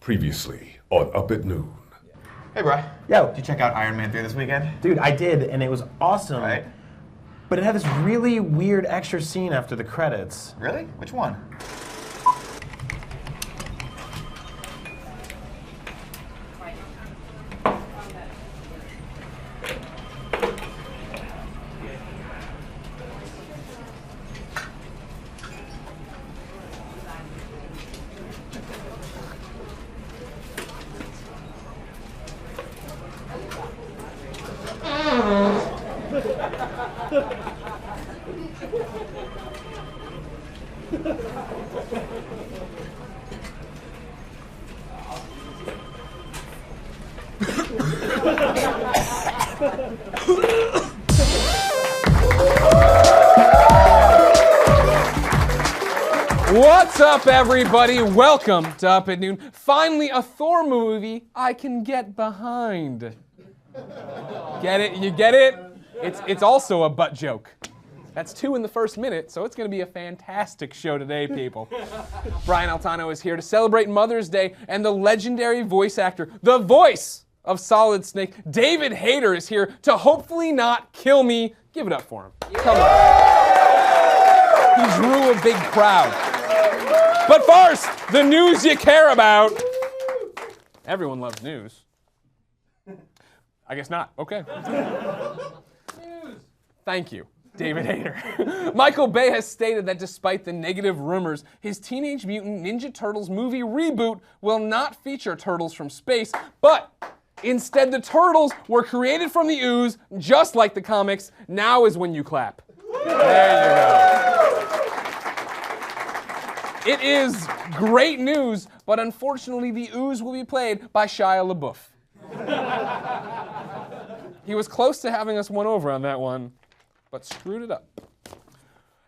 Previously on Up at Noon. Hey, bro. Yo. Did you check out Iron Man 3 this weekend? Dude, I did, and it was awesome. Right? But it had this really weird extra scene after the credits. Really? Which one? What's up, everybody? Welcome to Up at Noon. Finally, a Thor movie I can get behind. Get it? You get it? It's also a butt joke. That's 2 in the first minute, so it's going to be a fantastic show today, people. Brian Altano is here to celebrate Mother's Day, and the legendary voice actor, the voice of Solid Snake, David Hayter, is here to hopefully not kill me. Give it up for him. Come on. He drew a big crowd. But first, the news you care about. Everyone loves news. I guess not. Okay. News. Thank you, David Hayter. Michael Bay has stated that despite the negative rumors, his Teenage Mutant Ninja Turtles movie reboot will not feature turtles from space, but instead the turtles were created from the ooze, just like the comics. Now is when you clap. There you go. It is great news, but unfortunately the ooze will be played by Shia LaBeouf. He was close to having us won over on that one, but screwed it up.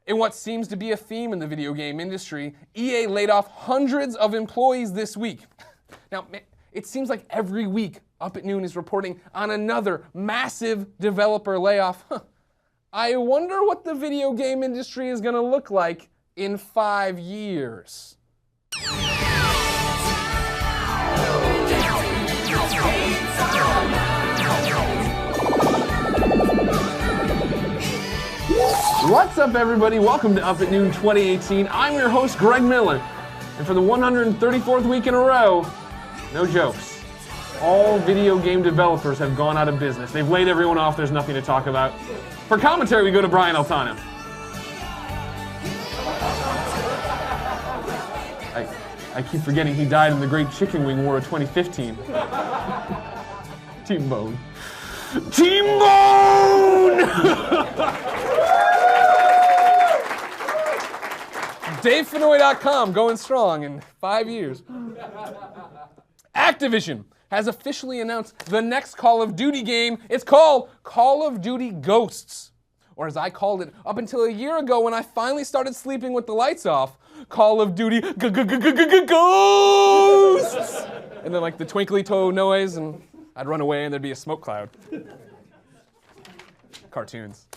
In what seems to be a theme in the video game industry, EA laid off hundreds of employees this week. Now, it seems like every week Up at Noon is reporting on another massive developer layoff. I wonder what the video game industry is going to look like in 5 years. What's up, everybody? Welcome to Up at Noon 2018. I'm your host, Greg Miller. And for the 134th week in a row, no jokes, all video game developers have gone out of business. They've laid everyone off. There's nothing to talk about. For commentary, we go to Brian Altano. I keep forgetting he died in the Great Chicken Wing War of 2015. Team Bone. Team Bone! DaveFenoy.com going strong in 5 years. Activision has officially announced the next Call of Duty game. It's called Call of Duty Ghosts. Or as I called it up until a year ago when I finally started sleeping with the lights off, Call of Duty Ghosts! And then like the twinkly toe noise, and I'd run away and there'd be a smoke cloud. Cartoons.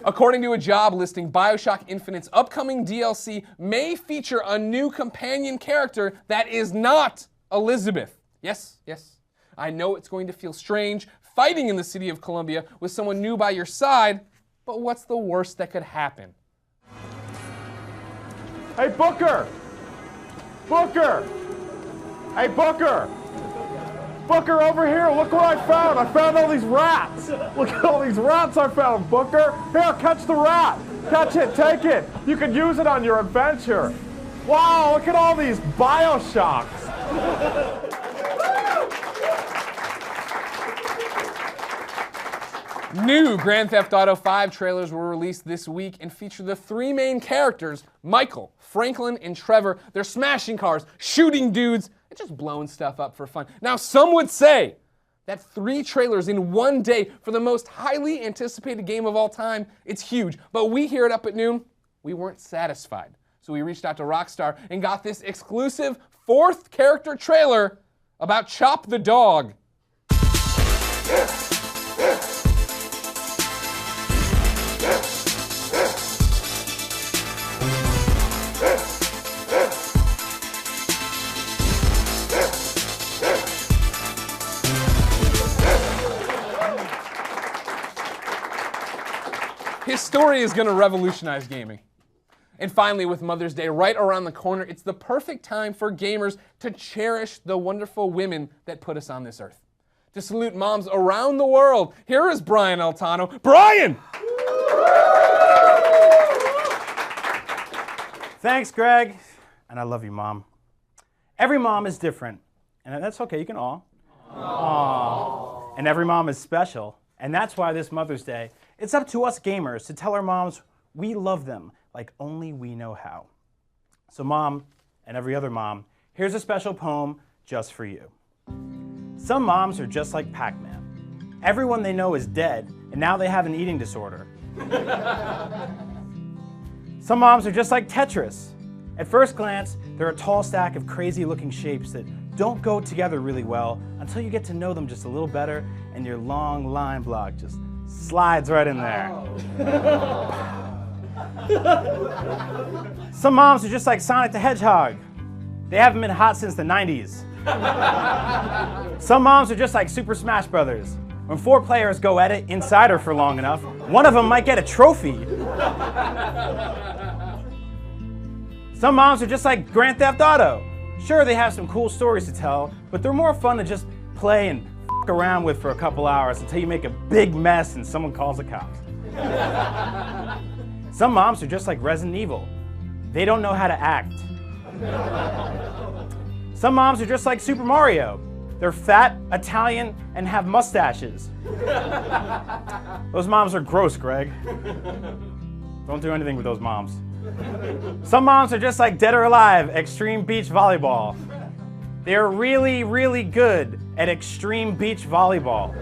According to a job listing, Bioshock Infinite's upcoming DLC may feature a new companion character that is not Elizabeth. Yes, I know it's going to feel strange fighting in the city of Columbia with someone new by your side, but what's the worst that could happen? Hey, Booker! Booker! Hey, Booker! Booker, over here, look what I found! I found all these rats! Look at all these rats I found, Booker! Here, catch the rat! Catch it, take it! You can use it on your adventure! Wow, look at all these Bioshocks! New Grand Theft Auto 5 trailers were released this week and feature the 3 main characters, Michael, Franklin, and Trevor. They're smashing cars, shooting dudes, and just blowing stuff up for fun. Now, some would say that 3 trailers in one day for the most highly anticipated game of all time, it's huge. But we here at Up at Noon, we weren't satisfied. So we reached out to Rockstar and got this exclusive 4th character trailer about Chop the Dog. story is going to revolutionize gaming. And finally, with Mother's Day right around the corner, it's the perfect time for gamers to cherish the wonderful women that put us on this earth. To salute moms around the world, here is Brian Altano. Brian! Thanks, Greg. And I love you, Mom. Every mom is different, and that's okay, you can all. Aww. And every mom is special, and that's why this Mother's Day, it's up to us gamers to tell our moms we love them like only we know how. So Mom, and every other mom, here's a special poem just for you. Some moms are just like Pac-Man. Everyone they know is dead, and now they have an eating disorder. Some moms are just like Tetris. At first glance, they're a tall stack of crazy-looking shapes that don't go together really well until you get to know them just a little better, and your long line block just slides right in there. Some moms are just like Sonic the Hedgehog. They haven't been hot since the 90s. Some moms are just like Super Smash Brothers. When 4 players go at it inside her for long enough, one of them might get a trophy. Some moms are just like Grand Theft Auto. Sure, they have some cool stories to tell, but they're more fun to just play and f*** around with for a couple hours until you make a big mess and someone calls the cops. Some moms are just like Resident Evil. They don't know how to act. Some moms are just like Super Mario. They're fat, Italian, and have mustaches. Those moms are gross, Greg. Don't do anything with those moms. Some moms are just like Dead or Alive, Extreme Beach Volleyball. They're really, really good at Extreme Beach Volleyball.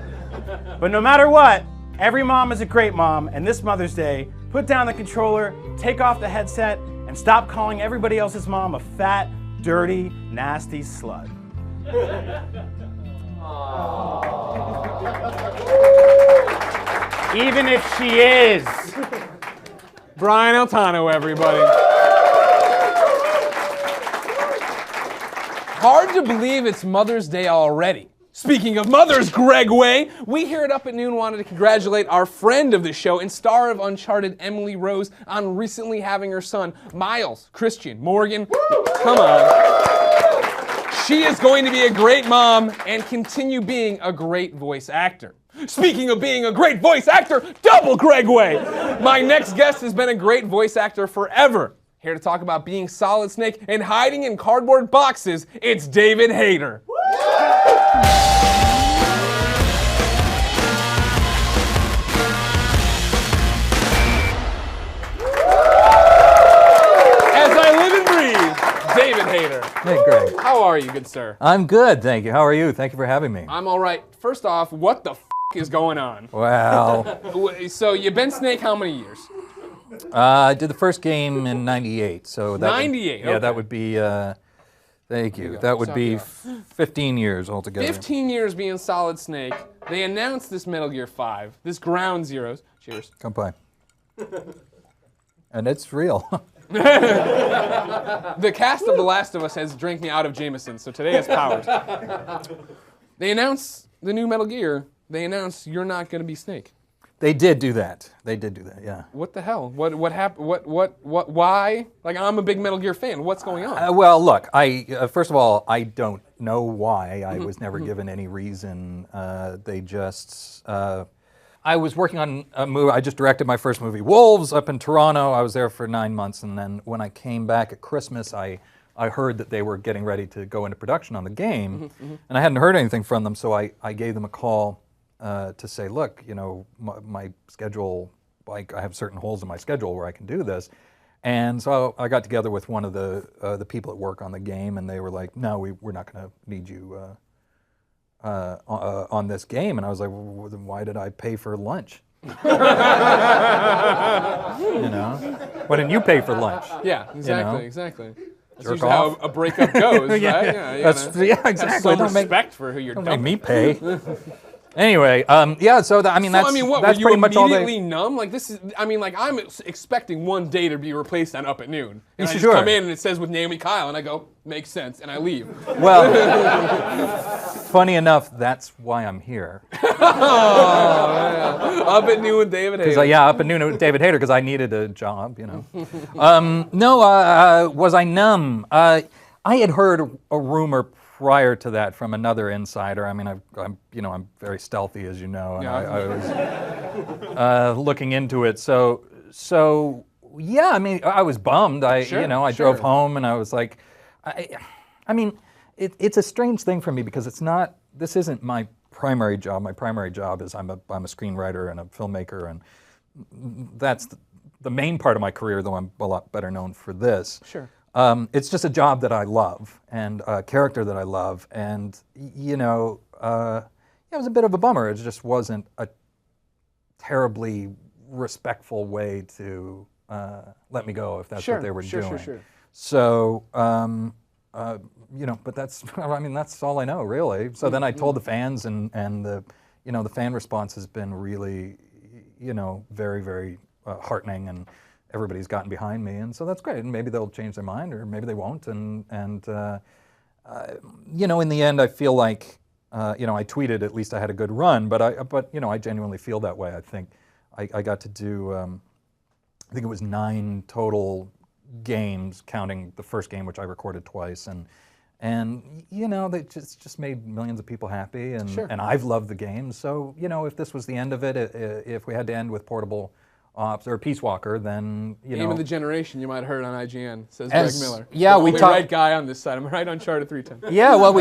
But no matter what, every mom is a great mom, and this Mother's Day, put down the controller, take off the headset, and stop calling everybody else's mom a fat, dirty, nasty slut. Even if she is. Brian Altano, everybody. Hard to believe it's Mother's Day already. Speaking of mothers, Greg Way, we here at Up at Noon wanted to congratulate our friend of the show and star of Uncharted, Emily Rose, on recently having her son, Miles Christian Morgan. Come on. She is going to be a great mom and continue being a great voice actor. Speaking of being a great voice actor, double Greg Way. My next guest has been a great voice actor forever. Here to talk about being Solid Snake and hiding in cardboard boxes, it's David Hayter. As I live and breathe, David Hayter. Hey, Greg. How are you, good sir? I'm good, thank you. How are you? Thank you for having me. I'm all right. First off, what the is going on? Wow. So you've been Snake how many years? I did the first game in '98, so that 98. Yeah, okay. that would be. Thank you. go. That would Sorry, be yeah. 15 years altogether. 15 years being Solid Snake. They announced this Metal Gear 5, this Ground Zeroes. Cheers. Come by. And it's real. The cast of The Last of Us has drank me out of Jameson, so today has powers. They announced the new Metal Gear. They announced you're not going to be Snake. They did do that. They did do that. Yeah. What the hell? What happened? What? Why? Like, I'm a big Metal Gear fan. What's going on? Well, look. First of all, I don't know why. I was never given any reason. They just. I was working on a movie. I just directed my first movie, Wolves, up in Toronto. I was there for 9 months, and then when I came back at Christmas, I heard that they were getting ready to go into production on the game, and I hadn't heard anything from them. So I gave them a call. To say, look, you know, my schedule, like I have certain holes in my schedule where I can do this, and so I got together with one of the people that work on the game, and they were like, no, we're not going to need you on this game, and I was like, well, then why did I pay for lunch? You know, why didn't you pay for lunch? Yeah, exactly, know? exactly. That's Jerk usually off. how a breakup goes, right? Yeah, exactly. Have some Don't respect for who you're make dumping. me pay. Anyway, yeah. So What that's were you pretty much all immediately numb? Like this is, I'm expecting one day to be replaced on Up at Noon, and I just Sure. come in and it says with Naomi Kyle, and I go, makes sense, and I leave. Well, funny enough, that's why I'm here. Up at Noon with David Hayter. Up at Noon with David Hayter because I needed a job. No, was I numb? I had heard a rumor prior to that from another insider. I mean, I'm very stealthy, as you know, and I was looking into it. So yeah, I mean, I was bummed. I drove home and I was like, I mean, it's a strange thing for me because this isn't my primary job. My primary job is I'm a screenwriter and a filmmaker, and that's the main part of my career, though I'm a lot better known for this. Sure. It's just a job that I love and a character that I love, and it was a bit of a bummer. It just wasn't a terribly respectful way to let me go if that's what they were doing. Sure. So, but that's that's all I know really. So then I told the fans, and the the fan response has been really very, very heartening, and everybody's gotten behind me, and so that's great. And maybe they'll change their mind, or maybe they won't. And in the end, I feel like I tweeted at least I had a good run, but I genuinely feel that way. I think I got to do I think it was 9 total games, counting the first game, which I recorded twice, and they just made millions of people happy, and Sure. and I've loved the game. So if this was the end of it, if we had to end with Portable Ops or Peace Walker, then Game of the generation, you might have heard on IGN, says As- Greg Miller. yeah, The we only talked- right guy on this side. I'm right on Uncharted 310. Yeah, well,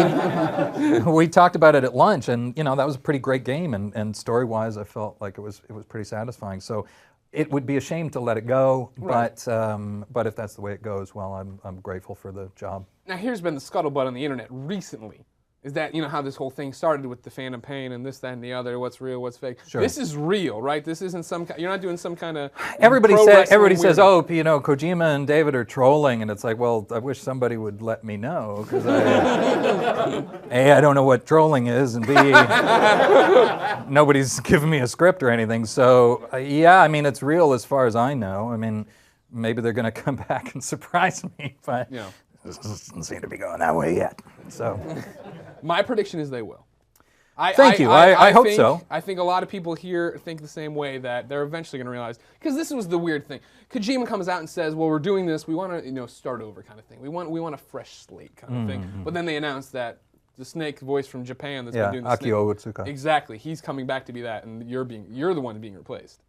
we talked about it at lunch, and that was a pretty great game, and story-wise, I felt like it was pretty satisfying. So it would be a shame to let it go, Right. but if that's the way it goes, well, I'm grateful for the job. Now, here's been the scuttlebutt on the internet recently, is that, how this whole thing started with the fandom pain and this, that, and the other, what's real, what's fake. Sure. This is real, right? This isn't you're not doing some kind of Everybody pro says, wrestling weirdo. Kojima and David are trolling, and it's like, well, I wish somebody would let me know, because A, I don't know what trolling is, and B, nobody's given me a script or anything. So yeah, I mean, it's real as far as I know. I mean, maybe they're going to come back and surprise me, but this doesn't seem to be going that way yet. So My prediction is they will. Thank you. I hope so. I think a lot of people here think the same way, that they're eventually going to realize, because this was the weird thing. Kojima comes out and says, well, we're doing this, we want to start over kind of thing. We want a fresh slate kind of thing. But then they announced that the Snake voice from Japan that's been doing the Akio Snake. Otsuka. Exactly. He's coming back to be that, and you're the one being replaced.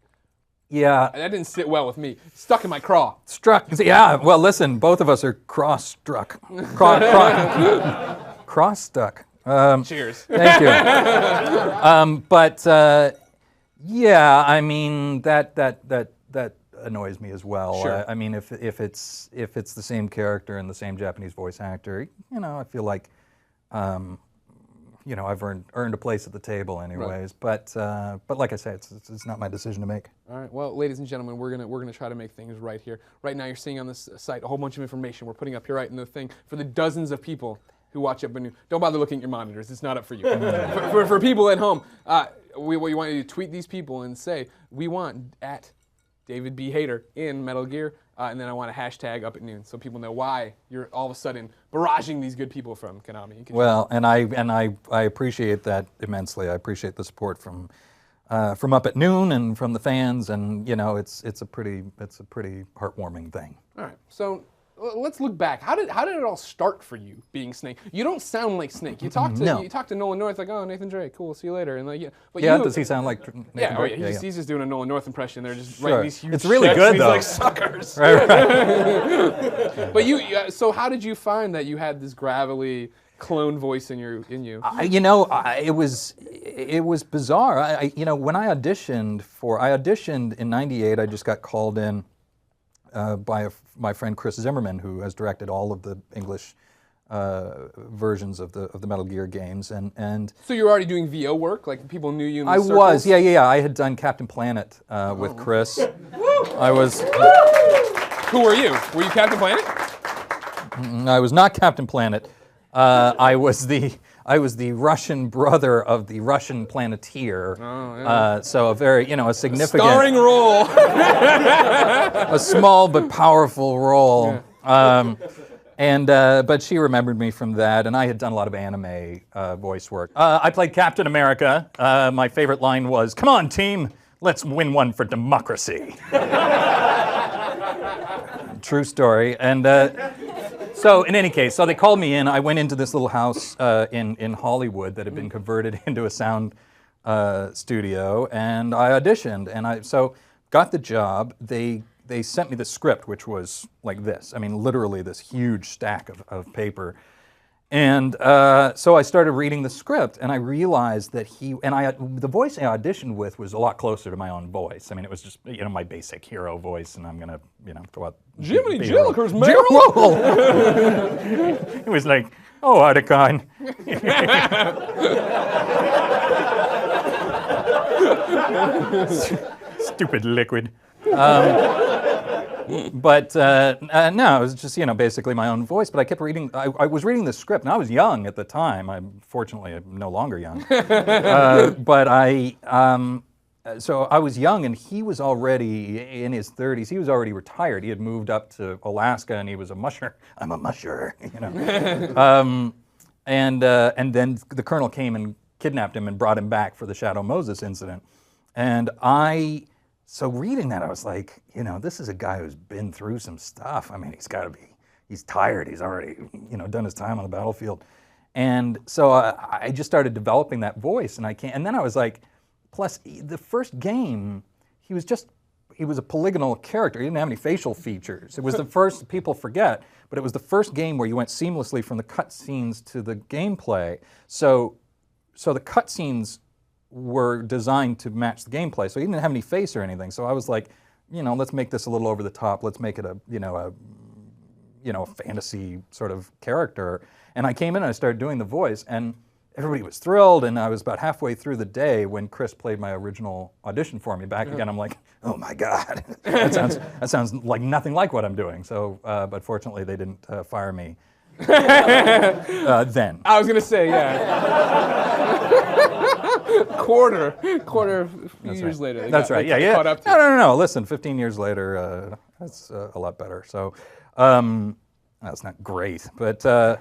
Yeah. And that didn't sit well with me. Stuck in my craw. Struck. Yeah, well, listen, both of us are cross-struck. Cross-stuck. Cheers. Thank you. Yeah, I mean, that annoys me as well. Sure. I mean, if it's the same character and the same Japanese voice actor, I feel like I've earned a place at the table anyways. Right. But like I say, it's not my decision to make. All right. Well, ladies and gentlemen, we're gonna try to make things right here. Right now, you're seeing on this site a whole bunch of information we're putting up here right in the thing for the dozens of people who watch Up at Noon. Don't bother looking at your monitors. It's not up for you. for people at home, we want you to tweet these people and say, we want at David B. Hayter in Metal Gear, and then I want a hashtag Up at Noon, so people know why you're all of a sudden barraging these good people from Konami. Well, and I appreciate that immensely. I appreciate the support from Up at Noon and from the fans, and it's a pretty heartwarming thing. All right, so let's look back. How did it all start for you being Snake? You don't sound like Snake. You talk to Nolan North like, oh, Nathan Drake, cool, see you later, and does he sound like Nathan Drake? He's just doing a Nolan North impression. They're just Sure. writing these huge It's really checks, good, and though. He's like, suckers. Right. But so how did you find that you had this gravelly clone voice in you? It was bizarre. When I auditioned in '98, I just got called in by my friend Chris Zimmerman, who has directed all of the English versions of the Metal Gear games, and So you were already doing VO work, like people knew you in the I circles? was, yeah. I had done Captain Planet with Chris. I was. Who were you? Were you Captain Planet? I was not Captain Planet. I was the I was the Russian brother of the Russian Planeteer. Oh, yeah. So a very, a significant... Starring role. a small but powerful role. Yeah. But she remembered me from that, and I had done a lot of anime voice work. I played Captain America. My favorite line was, "Come on, team, let's win one for democracy." True story. And so in any case, so they called me in. I went into this little house in Hollywood that had been converted into a sound studio, and I auditioned, and I got the job. They sent me the script, which was like this. I mean, literally this huge stack of paper. And so I started reading the script, and I realized that the voice I auditioned with was a lot closer to my own voice. I mean, it was just, my basic hero voice, and I'm gonna, go out. Jiminy Jillikers, Meryl! It was like, "Oh, Otacon." Stupid liquid. But no, it was just, basically my own voice. But I kept reading, I was reading the script, and I was young at the time. Fortunately, I'm no longer young. So I was young, and he was already in his 30s. He was already retired. He had moved up to Alaska, and he was a musher. I'm a musher, and then the colonel came and kidnapped him and brought him back for the Shadow Moses incident. And so reading that, I was like, this is a guy who's been through some stuff. I mean, he's tired. He's already, done his time on the battlefield. And so I just started developing that voice, and then I was like, plus the first game, he was a polygonal character. He didn't have any facial features. It was the first, people forget, but it was the first game where you went seamlessly from the cutscenes to the gameplay. So the cutscenes were designed to match the gameplay, so he didn't have any face or anything. So I was like, let's make this a little over the top. Let's make it a fantasy sort of character. And I came in and I started doing the voice, and everybody was thrilled. And I was about halfway through the day when Chris played my original audition for me back again. I'm like, oh my God, that sounds like nothing like what I'm doing. So, but fortunately, they didn't fire me then. I was gonna say, yeah. quarter a few years later. That's right. Yeah. Caught up to No. Listen, 15 years later, that's a lot better. So that's not great, but I'll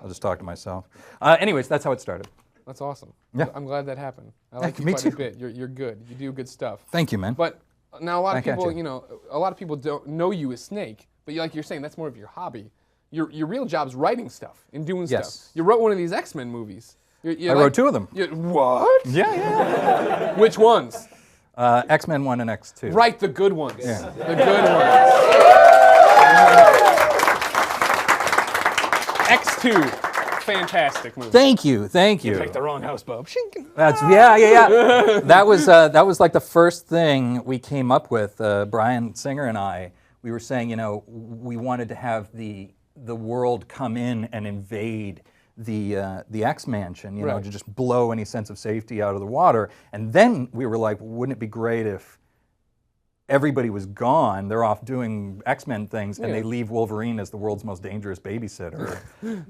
just talk to myself. Anyways, that's how it started. That's awesome. Yeah. I'm glad that happened. I like you me quite too. a bit. You're good. You do good stuff. Thank you, man. But now a lot of Back at people, you. A lot of people don't know you as Snake, but like you're saying, that's more of your hobby. Your real job's writing stuff and doing Yes. stuff. You wrote one of these X-Men movies. I wrote two of them. What? Yeah. Which ones? X-Men 1 and X2. Right, the good ones. Yeah. The good ones. X2, fantastic movie. Thank you. You picked the wrong house, Bob. That's yeah. That was like the first thing we came up with. Brian Singer and I. We were saying, we wanted to have the world come in and invade the X Mansion, Right. to just blow any sense of safety out of the water. And then we were like, wouldn't it be great if everybody was gone, they're off doing X-Men things, and they leave Wolverine as the world's most dangerous babysitter,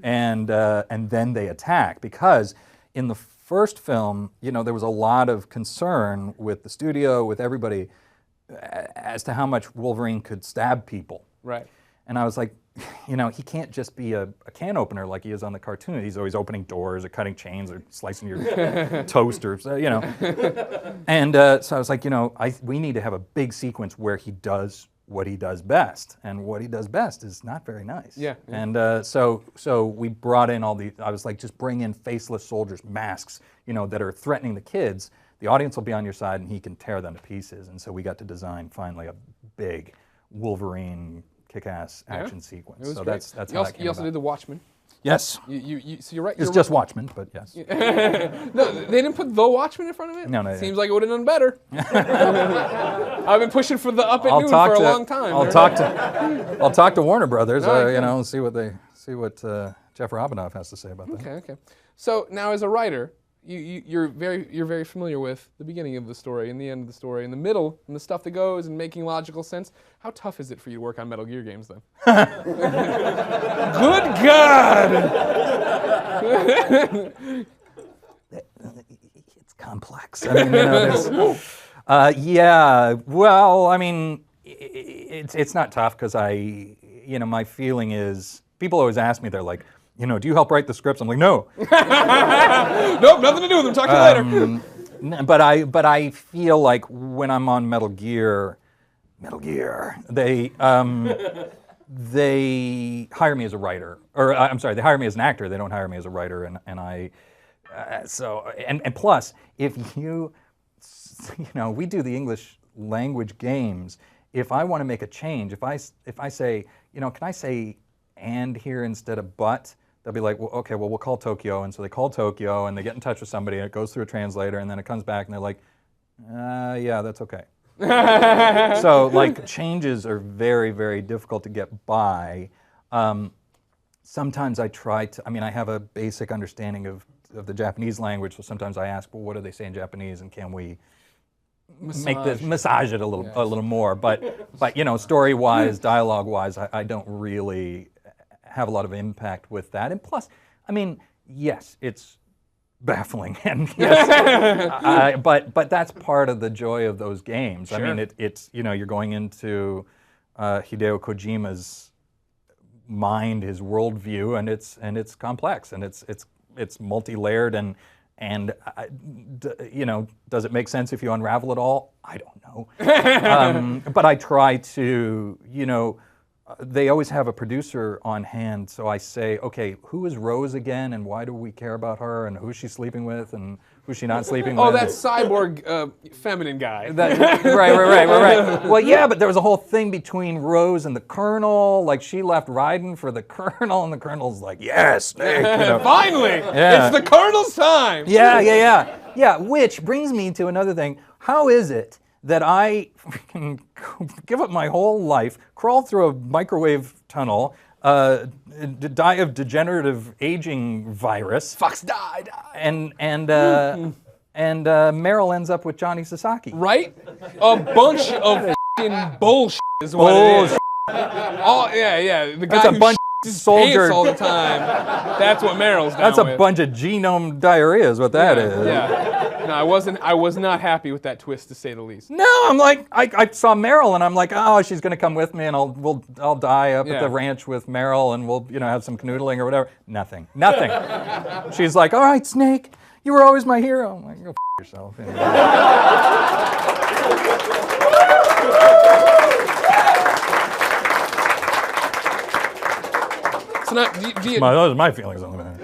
and then they attack. Because in the first film, there was a lot of concern with the studio, with everybody, as to how much Wolverine could stab people. Right. And I was like, he can't just be a can opener like he is on the cartoon. He's always opening doors or cutting chains or slicing your toast or, And so I was like, we need to have a big sequence where he does what he does best. And what he does best is not very nice. Yeah. And so we brought in I was like, just bring in faceless soldiers, masks, that are threatening the kids. The audience will be on your side and he can tear them to pieces. And so we got to design finally a big Wolverine kick-ass action sequence. So great. that's how that came You also about. did The Watchmen. Yes. So you're right. It's just Watchmen, but yes. No, they didn't put The Watchmen in front of it? No, they Seems didn't. like it would have done better. I've been pushing for the Up at Noon for a long time. I'll talk to Warner Brothers, No, see what Jeff Robinoff has to say about that. Okay. So now as a writer, you're very familiar with the beginning of the story and the end of the story and the middle and the stuff that goes and making logical sense. How tough is it for you to work on Metal Gear games then? Good God! It's complex. I mean, yeah. Well, I mean, it's not tough because my feeling is people always ask me, they're like, do you help write the scripts? I'm like, no. Nope, nothing to do with them. Talk to you later. But I feel like when I'm on Metal Gear, they hire me as a writer, or I'm sorry, they hire me as an actor. They don't hire me as a writer, and plus, if we do the English language games. If I want to make a change, if I say, can I say and here instead of but? They'll be like, well, okay, well, we'll call Tokyo. And so they call Tokyo, and they get in touch with somebody, and it goes through a translator, and then it comes back, and they're like, yeah, that's okay. So, like, changes are very, very difficult to get by. Sometimes I try to, I have a basic understanding of the Japanese language, so sometimes I ask, well, what do they say in Japanese, and can we massage it a little more? But story-wise, dialogue-wise, I don't really have a lot of impact with that. And plus, yes, it's baffling, and yes, but that's part of the joy of those games. Sure. It's you're going into Hideo Kojima's mind, his worldview, and it's complex, and it's multi-layered, and does it make sense if you unravel it all? I don't know. But I try to, they always have a producer on hand, so I say, okay, who is Rose again, and why do we care about her, and who's she sleeping with, and who's she not sleeping with? Oh, that cyborg feminine guy. Right. Well, yeah, but there was a whole thing between Rose and the Colonel. Like, she left Raiden for the Colonel, and the Colonel's like, yes, Snake. Finally, yeah. It's the Colonel's time. Yeah, which brings me to another thing. How is it that I can give up my whole life, crawl through a microwave tunnel, die of degenerative aging virus. Fox die. And Meryl ends up with Johnny Sasaki. Right? A bunch of f***ing bullshit is what it is. Oh, yeah. The guy That's a bunch who of soldier all the time. That's what Meryl's down That's a with. bunch of genome diarrhea is what that is. Yeah. No, I was not happy with that twist, to say the least. No, I'm like, I saw Meryl, and I'm like, oh, she's gonna come with me, and I'll die up at the ranch with Meryl, and we'll have some canoodling or whatever. Nothing. She's like, all right, Snake, you were always my hero. I'm like, go f yourself. So now, Those are my feelings on that.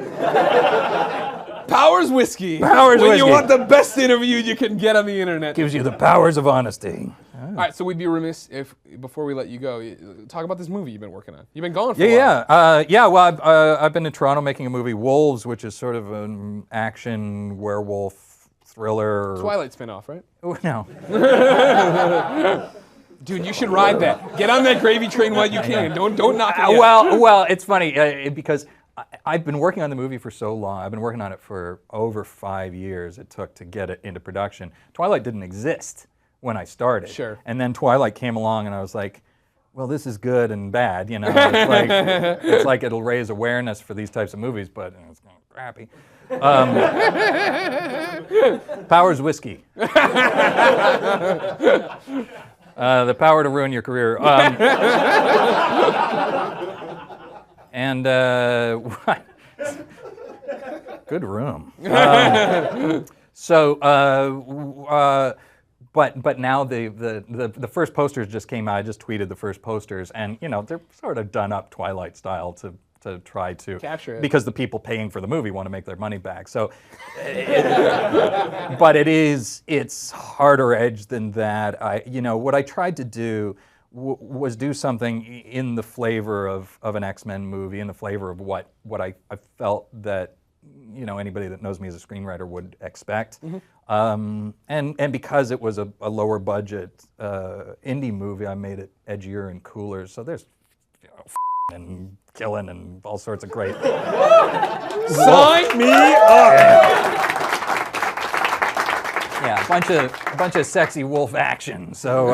Powers Whiskey. Powers when Whiskey. you want the best interview you can get on the internet. Gives you the powers of honesty. All right, so we'd be remiss if, before we let you go, talk about this movie you've been working on. You've been gone for a while. Well, I've been in Toronto making a movie, Wolves, which is sort of an action werewolf thriller. Twilight spinoff, right? Oh, no. Dude, you should ride that. Get on that gravy train while you can. Don't knock it yet. Well, it's funny because I've been working on the movie for so long. I've been working on it for over 5 years it took to get it into production. Twilight didn't exist when I started. Sure. And then Twilight came along, and I was like, well, this is good and bad, It's like it'll raise awareness for these types of movies, but it's kind of crappy. Powers Whiskey. The power to ruin your career. Good room. But now the first posters just came out. I just tweeted the first posters, and they're sort of done up Twilight style to try to capture it, because the people paying for the movie want to make their money back. So, but it's harder edge than that. What I tried to do was do something in the flavor of an X-Men movie, in the flavor of what I felt that anybody that knows me as a screenwriter would expect. Mm-hmm. And because it was a lower budget indie movie, I made it edgier and cooler. So there's and killing and all sorts of great. Sign me up. Yeah, a bunch of sexy wolf action. So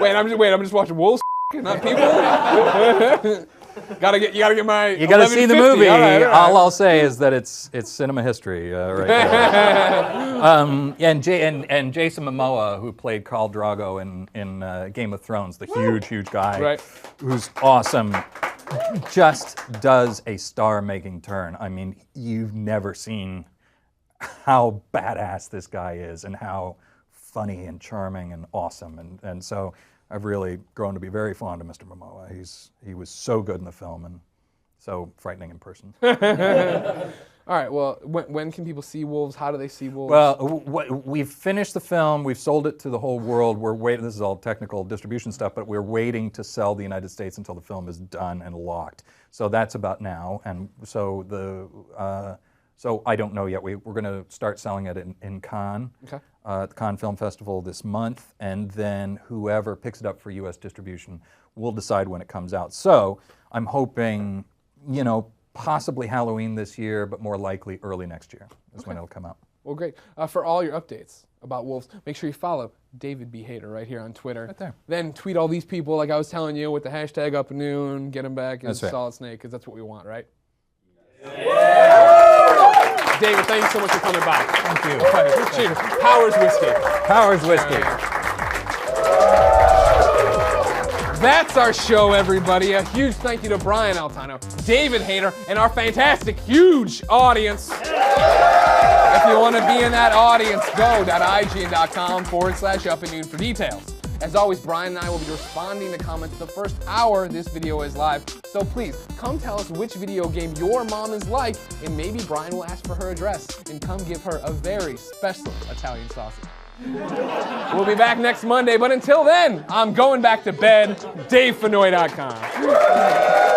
wait, I'm just watching wolves, not people. You gotta get my. You got to see the 1150. movie. All right. All I'll say is that it's cinema history right there. And Jason Momoa, who played Khal Drogo in Game of Thrones, the huge guy, Right. who's awesome, just does a star-making turn. I mean, you've never seen how badass this guy is and how funny and charming and awesome. And so I've really grown to be very fond of Mr. Momoa. He was so good in the film and so frightening in person. All right. Well, when can people see Wolves? How do they see Wolves? Well, we've finished the film. We've sold it to the whole world. We're waiting. This is all technical distribution stuff, but we're waiting to sell the United States until the film is done and locked. So that's about now. And so so I don't know yet. We're going to start selling it in Cannes, Okay. the Cannes Film Festival this month, and then whoever picks it up for U.S. distribution will decide when it comes out. So I'm hoping, possibly Halloween this year, but more likely early next year is when it'll come out. Well, great. For all your updates about Wolves, make sure you follow David B. Hayter right here on Twitter. Right there. Then tweet all these people, like I was telling you, with the hashtag Up at Noon, get them back in That's right. Solid Snake, because that's what we want, right? David, thank you so much for coming by. Thank you. All right, cheers. Powers Whiskey. Powers Whiskey. That's our show, everybody. A huge thank you to Brian Altano, David Hayter, and our fantastic, huge audience. If you want to be in that audience, go to ign.com/upandnoon for details. As always, Brian and I will be responding to comments the first hour this video is live. So please, come tell us which video game your mom is like, and maybe Brian will ask for her address and come give her a very special Italian sausage. We'll be back next Monday, but until then, I'm going back to bed. DaveFenoy.com.